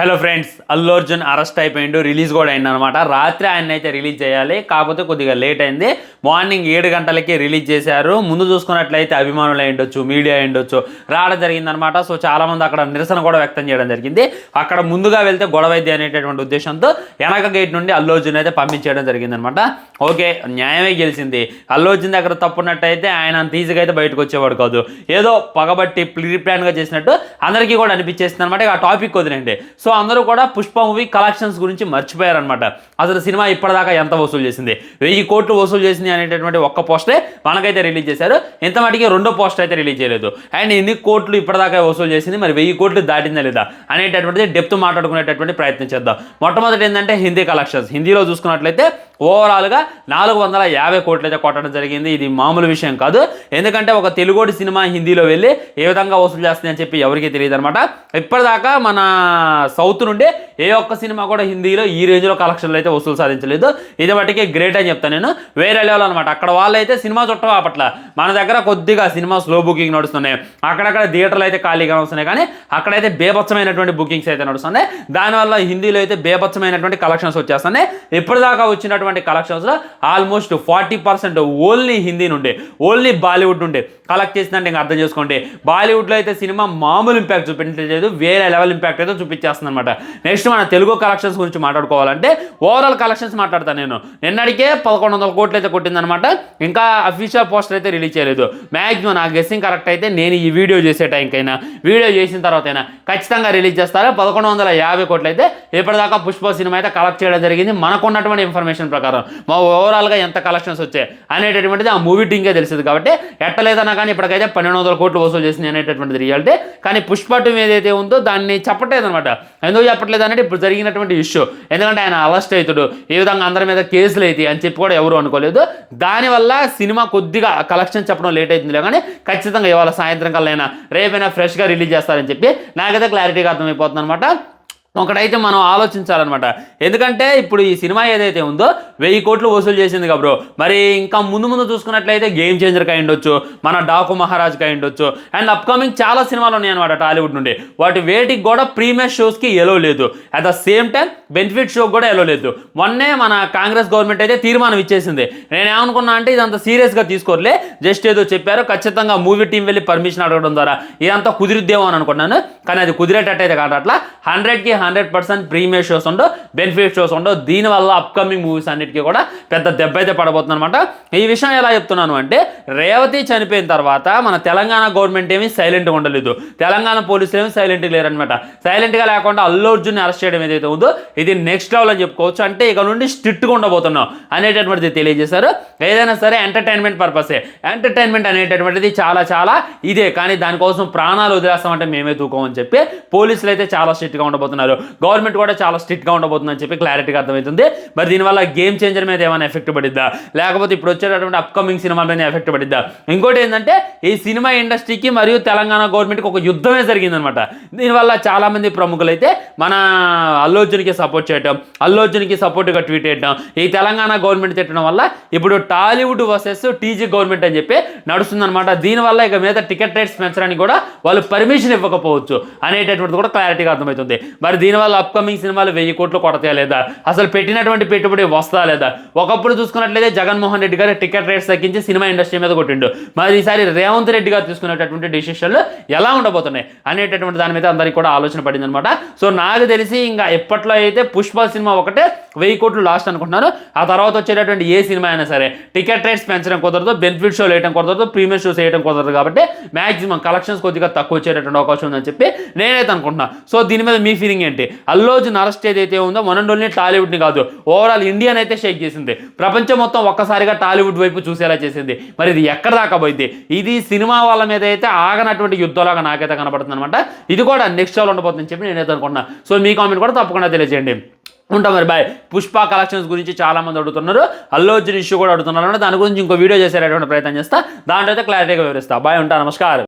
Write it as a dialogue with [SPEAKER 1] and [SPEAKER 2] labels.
[SPEAKER 1] Hello friends, Allu Arjun arrest అయిపోయిండు, release కూడా అయింది అనమాట. రాత్రి ఆయన అయితే రిలీజ్ చేయాలి, కాకపోతే కొద్దిగా లేట్ అయింది. మార్నింగ్ 7 గంటలకి రిలీజ్ చేశారు. ముందు చూసుకున్నట్లయితే అభిమానులు అయ్యుండొచ్చు, మీడియా అయ్యుండొచ్చు, రావడం జరిగిందనమాట. సో చాలామంది అక్కడ నిరసన కూడా వ్యక్తం చేయడం జరిగింది. అక్కడ ముందుగా వెళ్తే గొడవైద్య అనేటటువంటి ఉద్దేశంతో వెనక గేట్ నుండి అల్లు అర్జున్ అయితే పంపించేయడం జరిగిందనమాట. ఓకే, న్యాయమే గెలిచింది. అల్లు అర్జున్ దగ్గర తప్పున్నట్టయితే ఆయన అంత ఈజీగా అయితే బయటకు వచ్చేవాడు కాదు. ఏదో పగబట్టి ప్రీ ప్లాన్గా చేసినట్టు అందరికీ కూడా అనిపించేస్తుంది అనమాట. ఆ టాపిక్ వదిలేండి. సో అందరూ కూడా పుష్ప మూవీ కలెక్షన్స్ గురించి మర్చిపోయారనమాట. అసలు సినిమా ఇప్పటిదాకా ఎంత వసూలు చేసింది, 1000 కోట్లు వసూలు చేసింది అనేటటువంటి ఒక్క పోస్టే మనకైతే రిలీజ్ చేశారు. ఇంత మటుకి రెండో పోస్ట్ అయితే రిలీజ్ చేయలేదు. అండ్ ఎన్ని కోట్లు ఇప్పటిదాకా వసూలు చేసింది, మరి 1000 కోట్లు దాటిందా లేదా అనేటటువంటిది డెప్త్ మాట్లాడుకునేటటువంటి ప్రయత్నం చేద్దాం. మొట్టమొదటి ఏంటంటే హిందీ కలెక్షన్స్. హిందీలో చూసుకున్నట్లయితే ఓవరాల్గా 450 కోట్లు అయితే కొట్టడం జరిగింది. ఇది మామూలు విషయం కాదు. ఎందుకంటే ఒక తెలుగోడి సినిమా హిందీలో వెళ్ళి ఏ విధంగా వసూలు చేస్తుంది అని చెప్పి ఎవరికీ తెలియదు అనమాట. ఇప్పటిదాకా మన సౌత్ నుండి ఏ ఒక్క సినిమా కూడా హిందీలో ఈ రేంజ్లో కలెక్షన్లు అయితే వసూలు సాధించలేదు. ఇది మట్టికి గ్రేట్ అని చెప్తాను నేను. వేరే లెవెల్ అనమాట. అక్కడ వాళ్ళైతే సినిమా చుట్టం ఆపట్ల. మన దగ్గర కొద్దిగా సినిమా స్లో బుకింగ్ నడుస్తున్నాయి, అక్కడక్కడ థియేటర్లు అయితే ఖాళీగా వస్తున్నాయి, కానీ అక్కడైతే బేబచ్చమైనటువంటి బుకింగ్స్ అయితే నడుస్తున్నాయి. దానివల్ల హిందీలో అయితే బేబచ్చమైనటువంటి కలెక్షన్స్ వచ్చేస్తున్నాయి. ఇప్పటిదాకా వచ్చినటువంటి కలెక్షన్స్లో ఆల్మోస్ట్ 40% ఓన్లీ హిందీ నుండి, ఓన్లీ బాలీవుడ్ నుండి కలెక్ట్ చేసిందంటే ఇంకా అర్థం చేసుకోండి. బాలీవుడ్లో అయితే సినిమా మామూలు ఇంపాక్ట్ చూపించలేదు, వేరే లెవెల్ ఇంపాక్ట్ అయితే చూపించేస్తుంది అనమాట. నెక్స్ట్ మన తెలుగు కలెక్షన్స్ గురించి మాట్లాడుకోవాలంటే ఓవరాల్ కలెక్షన్స్ మాట్లాడతాను నేను. నిన్నటికే 1100 కోట్లు అయితే కొట్టిందనమాట. ఇంకా అఫీషియల్ పోస్టర్ అయితే రిలీజ్ చేయలేదు. మ్యాక్సిమం నా గెస్సింగ్ కరెక్ట్ అయితే నేను ఈ వీడియో చేసే టైంకైనా, వీడియో చేసిన తర్వాత అయినా ఖచ్చితంగా రిలీజ్ చేస్తారు. 1150 కోట్లు అయితే ఇప్పటిదాకా పుష్ప సినిమా అయితే కలెక్ట్ చేయడం జరిగింది. మనకున్నటువంటి ఇన్ఫర్మేషన్ ప్రకారం మా ఓవరాల్గా ఎంత కలెక్షన్స్ వచ్చాయి అనేటటువంటిది ఆ మూవీ టీంకే తెలిసింది. కాబట్టి ఎట్టలేదన్నా కానీ ఇప్పటికైతే 1200 కోట్లు వసూలు చేసింది అనేటటువంటిది రియాలిటీ. కానీ పుష్ప 2 ఏదైతే ఉందో దాన్ని చెప్పట్లేదు అనమాట. ఎందుకు చెప్పట్లేదు అంటే ఇప్పుడు జరిగినటువంటి ఇష్యూ. ఎందుకంటే ఆయన అరెస్ట్ అవుతాడు, ఈ విధంగా అందరి మీద కేసులు అయితే అని చెప్పి కూడా ఎవరు అనుకోలేదు. దానివల్ల సినిమా కొద్దిగా కలెక్షన్ చెప్పడం లేట్ అవుతుందిలే, కానీ ఖచ్చితంగా ఇవాళ సాయంత్రం కల్లా అయినా రేపైనా ఫ్రెష్గా రిలీజ్ చేస్తారని చెప్పి నాకైతే క్లారిటీగా అర్థమైపోతుంది అనమాట. ఒకటైతే మనం ఆలోచించాలన్నమాట. ఎందుకంటే ఇప్పుడు ఈ సినిమా ఏదైతే ఉందో 1000 కోట్లు వసూలు చేసింది బ్రో. మరి ఇంకా ముందు చూసుకున్నట్లయితే గేమ్ చేంజర్కి అయ్యుండొచ్చు, మన డాకు మహారాజ్కి అయ్యుండొచ్చు, అండ్ అప్కమింగ్ చాలా సినిమాలు ఉన్నాయన్నమాట టాలీవుడ్ నుండి. వాటి వేటికి కూడా ప్రీమియర్ షోస్కి ఎలో లేదు. At the same time benefit షోకి కూడా ఎలో లేదు. మొన్నే మన కాంగ్రెస్ గవర్నమెంట్ అయితే తీర్మానం ఇచ్చేసింది. నేను ఏమనుకున్నా అంటే ఇదంతా సీరియస్గా తీసుకోరలే, జస్ట్ ఏదో చెప్పారు, ఖచ్చితంగా మూవీ టీం వెళ్ళి పర్మిషన్ అడగడం ద్వారా ఇదంతా కుదిరిద్దేమో అని అనుకున్నాను. కానీ అది కుదిరేటట్టయితే కాదు. అట్లా 100% ప్రీమియర్ షోస్ ఉండవు, బెనిఫిట్ షోస్ ఉండవు. దీనివల్ల అప్కమింగ్ మూవీస్ అన్నిటికీ కూడా పెద్ద దెబ్బ అయితే పడబోతుంది అనమాట. ఈ విషయం ఎలా చెప్తున్నాను అంటే, రేవతి చనిపోయిన తర్వాత మన తెలంగాణ గవర్నమెంట్ ఏమీ సైలెంట్గా ఉండలేదు, తెలంగాణ పోలీసులు ఏమీ సైలెంట్గా లేరనమాట. సైలెంట్గా లేకుండా అల్లు అర్జున్ని అరెస్ట్ చేయడం ఏదైతే ఉందో ఇది నెక్స్ట్ లెవెల్ అని చెప్పుకోవచ్చు. అంటే ఇక నుండి స్ట్రిక్ట్గా ఉండబోతున్నాం అనేటటువంటిది తెలియజేశారు. ఏదైనా సరే ఎంటర్టైన్మెంట్ పర్పసే. ఎంటర్టైన్మెంట్ అనేటటువంటిది చాలా ఇదే, కానీ దానికోసం ప్రాణాలు వదిలేస్తామంటే మేమే తూకోమని చెప్పి పోలీసులు అయితే చాలా స్ట్రిక్ట్గా ఉండబోతున్నారు. గవర్నమెంట్ కూడా చాలా స్ట్రిక్ట్గా ఉండబోతుందని చెప్పి క్లారిటీగా అర్థమవుతుంది. మరి దీనివల్ల గేమ్ చేంజర్ మీద ఏమైనా ఎఫెక్ట్ పడిద్దా, లేకపోతే ఇప్పుడు వచ్చేటటువంటి అప్కమింగ్ సినిమా మీద ఎఫెక్ట్ పడిద్దా? ఇంకోటి ఏంటంటే ఈ సినిమా ఇండస్ట్రీకి మరియు తెలంగాణ గవర్నమెంట్కి ఒక యుద్ధమే జరిగిందనమాట. దీనివల్ల చాలామంది ప్రముఖులు అయితే మన అల్లు అర్జున్కి సపోర్ట్ చేయటం, అల్లు అర్జున్కి సపోర్ట్గా ట్వీట్ చేయటం, ఈ తెలంగాణ గవర్నమెంట్ తిట్టడం వల్ల ఇప్పుడు టాలీవుడ్ వర్సెస్ టీజీ గవర్నమెంట్ అని చెప్పి నడుస్తుందన్నమాట. దీనివల్ల ఇక మీద టికెట్ రేట్స్ పెంచడానికి కూడా వాళ్ళు పర్మిషన్ ఇవ్వకపోవచ్చు అనేటటువంటిది కూడా క్లారిటీగా అర్థమవుతుంది. మరి దీనివల్ల అప్కమింగ్ సినిమాలు 1000 కోట్లు కొడతాయా లేదా, అసలు పెట్టినటువంటి పెట్టుబడి వస్తా లేదా? ఒకప్పుడు చూసుకున్నట్లయితే జగన్మోహన్ రెడ్డి గారు టికెట్ రేట్స్ తగ్గించి సినిమా ఇండస్ట్రీ మీద కొట్టిండు. మరి ఈసారి రేవంత్ రెడ్డి గారు తీసుకునేటటువంటి డిసిషన్లు ఎలా ఉండబోతున్నాయి అనేటటువంటి దాని మీద అందరికీ కూడా ఆలోచన పడింది అనమాట. సో నాకు తెలిసి ఇంకా ఎప్పట్లో అయితే పుష్ప సినిమా ఒకటే 1000 కోట్లు లాస్ట్ అనుకుంటున్నాను. ఆ తర్వాత వచ్చేటటువంటి ఏ సినిమా అయినా సరే టికెట్ రేట్స్ పెంచడం కుదరదు, బెనిఫిట్ షోలు వేయడం కుదరదు, ప్రీమియర్ షోస్ వేయడం కుదరదు. కాబట్టి మాక్సిమం కలెక్షన్స్ కొద్దిగా తక్కువ వచ్చేటటువంటి అవకాశం ఉందని చెప్పి నేనైతే అనుకుంటున్నా. సో దీని మీద మీ ఫీలింగ్ ఏంటి? అల్లు అర్జున్ అరెస్ట్ ఏదైతే ఉందో ఓన్లీ టాలీవుడ్ని కాదు, ఓవరాల్ ఇండియాని అయితే షేక్ చేసింది. ప్రపంచం మొత్తం ఒక్కసారిగా టాలీవుడ్ వైపు చూసేలా చేసింది. మరి ఇది ఎక్కడ దాకా పోయింది? ఇది సినిమా వాళ్ళ మీద అయితే ఆగనటువంటి యుద్ధంలాగా నాకైతే కనబడుతుంది అనమాట. ఇది కూడా నెక్స్ట్ లెవెల్ ఉండబోతుందని చెప్పి నేనైతే అనుకుంటున్నా. సో మీ కామెంట్ కూడా తప్పకుండా తెలియజేయండి. ఉంటాం మరి బాయ్. పుష్ప కలెక్షన్స్ గురించి చాలా మంది అడుగుతున్నారు, అల్లు అర్జున్ ఇష్యూ కూడా అడుగుతున్నారు. దాని గురించి ఇంకో వీడియో చేసేటటువంటి ప్రయత్నం చేస్తా, దాంట్లో అయితే క్లారిటీగా వివరిస్తా. బాయ్, ఉంటా, నమస్కారం.